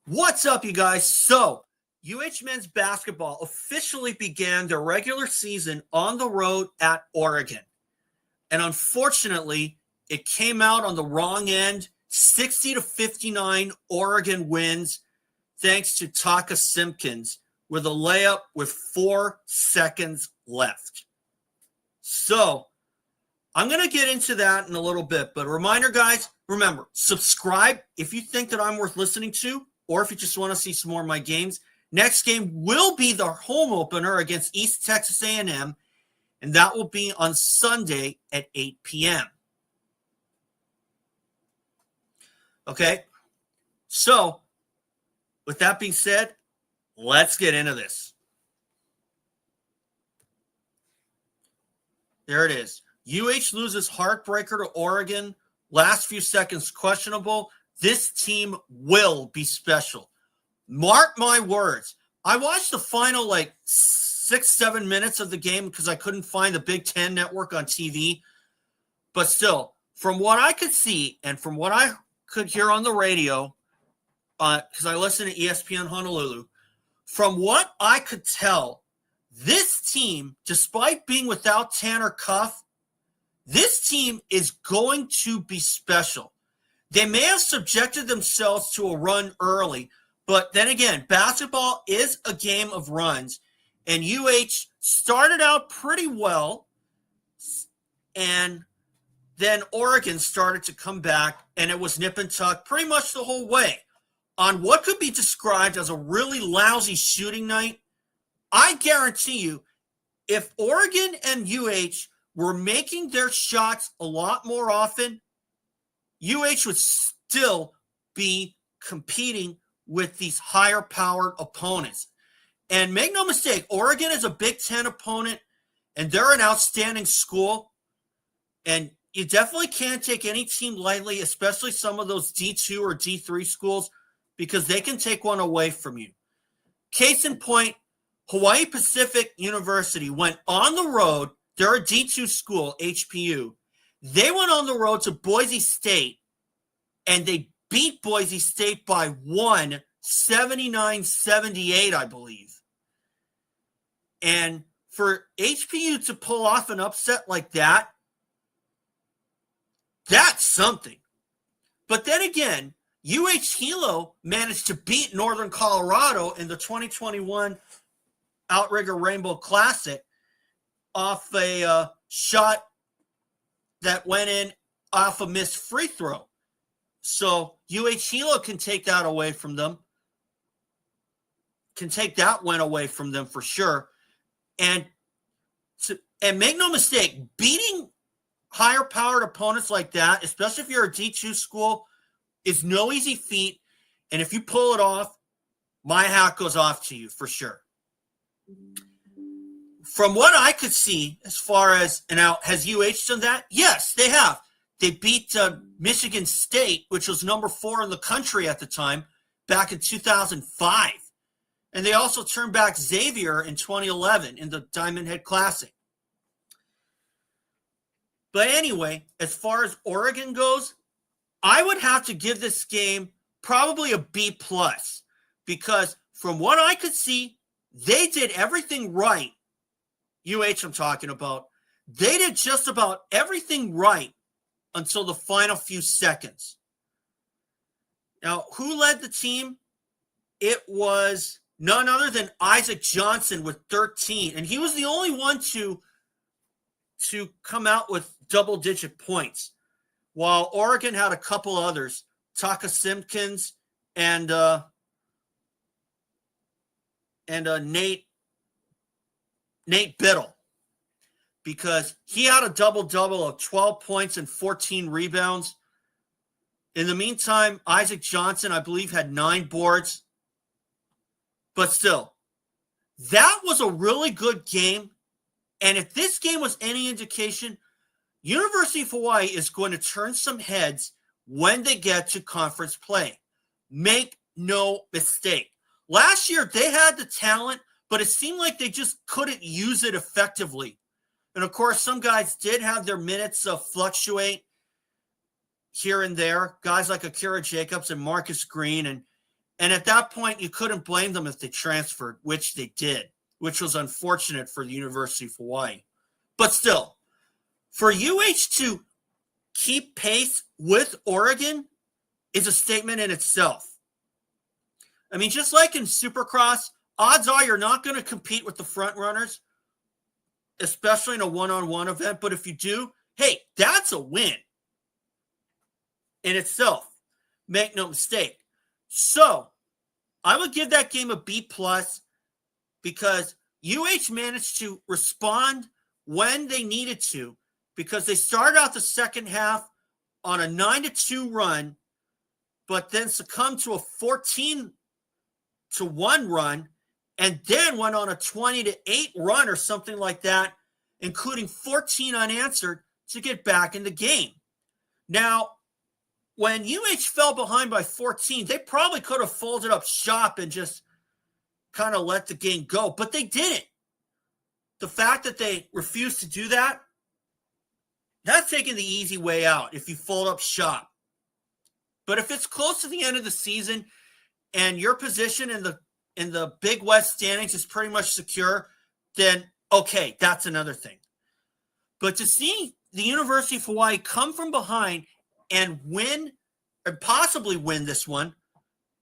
What's up, you guys? So, UH men's basketball officially began their regular season on the road at Oregon. And unfortunately, it came out on the wrong end. 60-59 Oregon wins thanks to Takai Simpkins with a layup with 4 seconds left. So, I'm going to get into that in a little bit. But a reminder, guys, remember, subscribe if you think that I'm worth listening to, or if you just want to see some more of my games. Next game will be the home opener against East Texas A&M, and that will be on Sunday at 8 p.m. Okay? So, with that being said, let's get into this. There it is. UH loses heartbreaker to Oregon. Last few seconds questionable. This team will be special. Mark my words. I watched the final 6-7 minutes of the game because I couldn't find the Big Ten network on TV. But still, from what I could see and from what I could hear on the radio, because I listen to ESPN Honolulu, from what I could tell, this team, despite being without Tanner Cuff, this team is going to be special. They may have subjected themselves to a run early, but then again, basketball is a game of runs, and UH started out pretty well, and then Oregon started to come back, and it was nip and tuck pretty much the whole way. On what could be described as a really lousy shooting night, I guarantee you, if Oregon and UH were making their shots a lot more often, UH would still be competing with these higher-powered opponents. And make no mistake, Oregon is a Big Ten opponent, and they're an outstanding school. And you definitely can't take any team lightly, especially some of those D2 or D3 schools, because they can take one away from you. Case in point, Hawaii Pacific University went on the road. They're a D2 school, HPU. They went on the road to Boise State, and they beat Boise State by 79-78, I believe. And for HPU to pull off an upset like that, that's something. But then again, UH Hilo managed to beat Northern Colorado in the 2021 Outrigger Rainbow Classic off a shot that went in off a missed free throw. So UH Hilo can take that away from them. Can take that win away from them for sure. And make no mistake, beating higher-powered opponents like that, especially if you're a D2 school, is no easy feat. And if you pull it off, my hat goes off to you for sure. From what I could see, as far as, and now, has UH done that? Yes, they have. They beat Michigan State, which was number 4 in the country at the time, back in 2005. And they also turned back Xavier in 2011 in the Diamond Head Classic. But anyway, as far as Oregon goes, I would have to give this game probably a B+, because from what I could see, they did everything right. UH I'm talking about. They did just about everything right until the final few seconds. Now, who led the team? It was none other than Isaac Johnson with 13. And he was the only one to come out with double-digit points, while Oregon had a couple others, Takai Simpkins and Nate Bittle, because he had a double-double of 12 points and 14 rebounds. In the meantime, Isaac Johnson, I believe, had 9 boards. But still, that was a really good game. And if this game was any indication, University of Hawaii is going to turn some heads when they get to conference play. Make no mistake. Last year, they had the talent, but it seemed like they just couldn't use it effectively. And, of course, some guys did have their minutes fluctuate here and there. Guys like Akira Jacobs and Marcus Green. And at that point, you couldn't blame them if they transferred, which they did, which was unfortunate for the University of Hawaii. But still, for UH to keep pace with Oregon is a statement in itself. I mean, just like in Supercross, odds are you're not going to compete with the front runners, especially in a one-on-one event. But if you do, hey, that's a win in itself. Make no mistake. So I would give that game a B+ because UH managed to respond when they needed to, because they started out the second half on a 9-2 run, but then succumbed to a 14-1 run, and then went on a 20-8 run or something like that, including 14 unanswered to get back in the game. Now, when UH fell behind by 14, they probably could have folded up shop and just kind of let the game go, but they didn't. The fact that they refused to do that, that's taking the easy way out if you fold up shop. But if it's close to the end of the season and your position in the Big West standings is pretty much secure, then okay, that's another thing. But to see the University of Hawaii come from behind and win, or possibly win this one,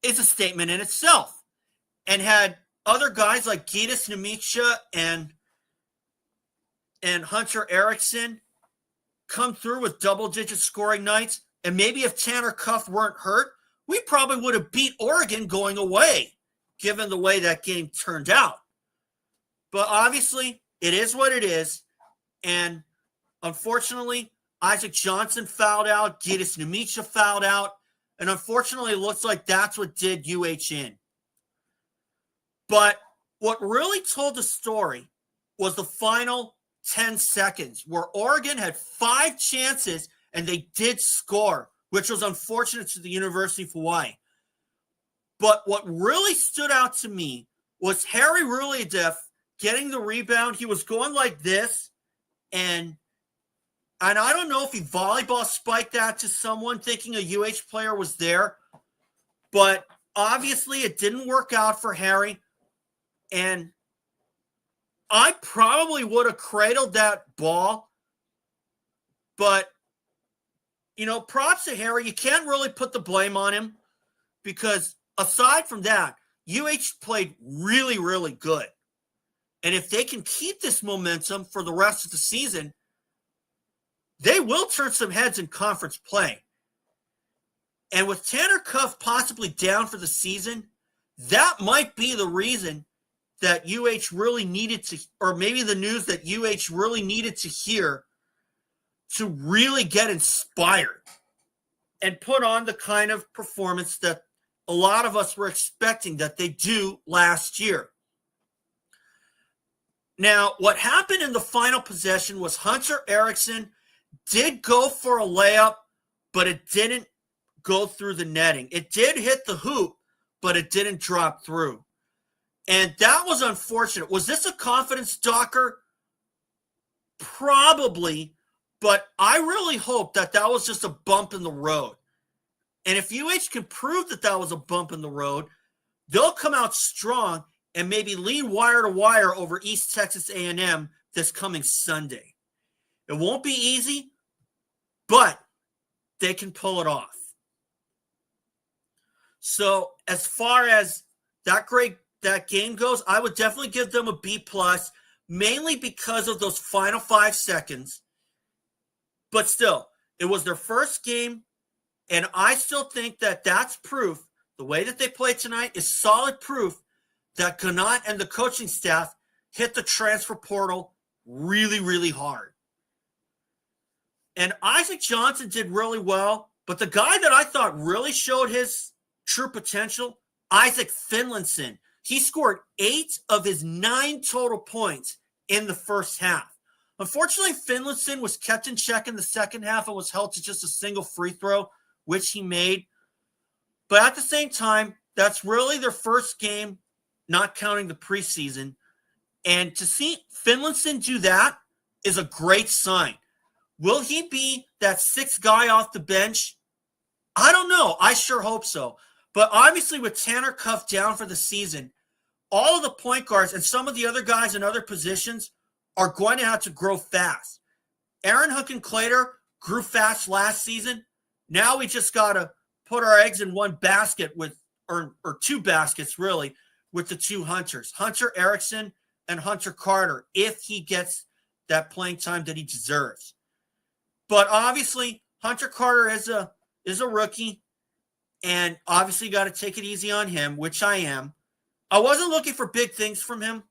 is a statement in itself. And had other guys like Gitas Nemicha and Hunter Erickson come through with double-digit scoring nights, and maybe if Tanner Cuff weren't hurt, we probably would have beat Oregon going away, given the way that game turned out. But obviously, it is what it is, and unfortunately, Isaac Johnson fouled out, Gitas Nemicha fouled out, and unfortunately, it looks like that's what did UH in. But what really told the story was the final 10 seconds, where Oregon had 5 chances and they did score, which was unfortunate to the University of Hawaii. But what really stood out to me was Harry Ruliadef getting the rebound. He was going like this, and I don't know if he volleyball spiked that to someone thinking a UH player was there, but obviously it didn't work out for Harry. And I probably would have cradled that ball, but, props to Harry. You can't really put the blame on him because aside from that, UH played really, really good. And if they can keep this momentum for the rest of the season, they will turn some heads in conference play. And with Tanner Cuff possibly down for the season, that might be the reason that UH really needed to, or maybe the news that UH really needed to hear to really get inspired and put on the kind of performance that a lot of us were expecting that they do last year. Now, what happened in the final possession was Hunter Erickson did go for a layup, but it didn't go through the netting. It did hit the hoop, but it didn't drop through. And that was unfortunate. Was this a confidence docker? Probably, but I really hope that that was just a bump in the road. And if UH can prove that that was a bump in the road, they'll come out strong and maybe lead wire to wire over East Texas A&M this coming Sunday. It won't be easy, but they can pull it off. So as far as that game goes, I would definitely give them a B+, mainly because of those final 5 seconds. But still, it was their first game, and I still think that that's proof. The way that they played tonight is solid proof that Ganat and the coaching staff hit the transfer portal really, really hard. And Isaac Johnson did really well, but the guy that I thought really showed his true potential, Isaac Finlinson, he scored 8 of his 9 total points in the first half. Unfortunately, Finlinson was kept in check in the second half and was held to just a single free throw, which he made. But at the same time, that's really their first game, not counting the preseason. And to see Finlinson do that is a great sign. Will he be that 6th guy off the bench? I don't know. I sure hope so. But obviously with Tanner Cuff down for the season, all of the point guards and some of the other guys in other positions are going to have to grow fast. Aaron Hooken-Clater grew fast last season. Now we just got to put our eggs in one basket with, or two baskets really, with the two Hunters, Hunter Erickson and Hunter Carter, if he gets that playing time that he deserves. But obviously, Hunter Carter is a rookie, and obviously got to take it easy on him, which I am. I wasn't looking for big things from him.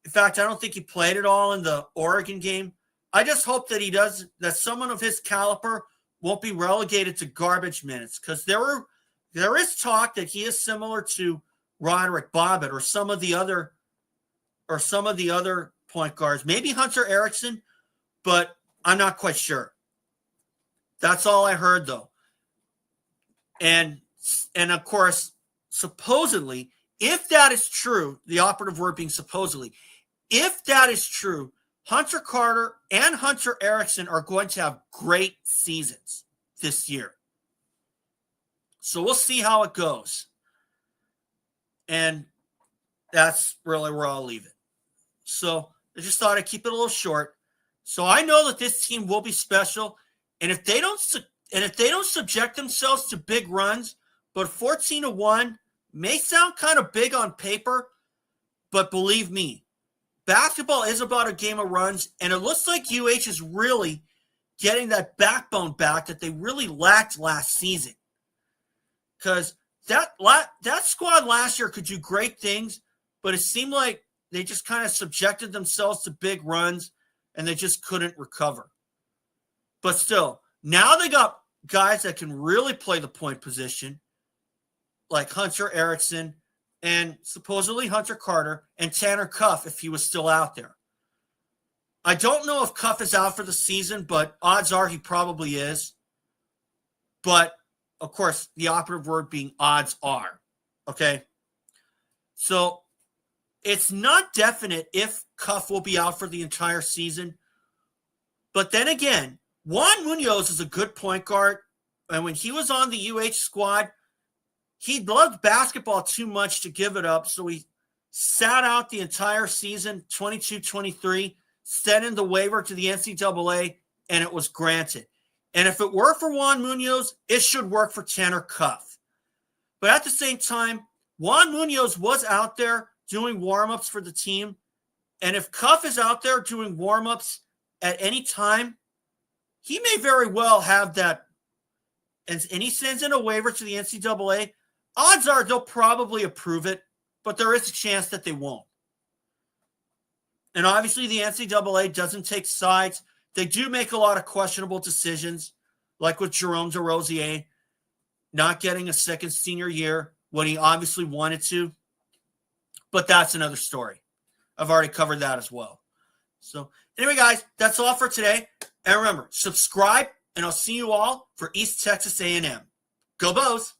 In fact, I don't think he played at all in the Oregon game. I just hope that that someone of his caliber won't be relegated to garbage minutes, because there is talk that he is similar to Roderick Bobbitt or some of the other point guards, maybe Hunter Erickson, but I'm not quite sure. That's all I heard, though. And of course, supposedly, if that is true, the operative word being supposedly, if that is true, Hunter Carter and Hunter Erickson are going to have great seasons this year. So we'll see how it goes. And that's really where I'll leave it. So I just thought I'd keep it a little short. So I know that this team will be special. And if they don't subject themselves to big runs, but 14-1 may sound kind of big on paper, but believe me, basketball is about a game of runs, and it looks like UH is really getting that backbone back that they really lacked last season. Because that squad last year could do great things, but it seemed like they just kind of subjected themselves to big runs, and they just couldn't recover. But still, now they got guys that can really play the point position, like Hunter Erickson and supposedly Hunter Carter and Tanner Cuff if he was still out there. I don't know if Cuff is out for the season, but odds are he probably is. But, of course, the operative word being odds are. Okay? So, it's not definite if Cuff will be out for the entire season. But then again, Juan Munoz is a good point guard. And when he was on the UH squad, he loved basketball too much to give it up. So he sat out the entire season, 22-23, sent in the waiver to the NCAA, and it was granted. And if it were for Juan Munoz, it should work for Tanner Cuff. But at the same time, Juan Munoz was out there doing warm-ups for the team. And if Cuff is out there doing warm-ups at any time, he may very well have that. And he sends in a waiver to the NCAA. Odds are they'll probably approve it, but there is a chance that they won't. And obviously the NCAA doesn't take sides. They do make a lot of questionable decisions, like with Jerome DeRosier not getting a second senior year when he obviously wanted to. But that's another story. I've already covered that as well. So anyway, guys, that's all for today. And remember, subscribe, and I'll see you all for East Texas A&M. Go Bows!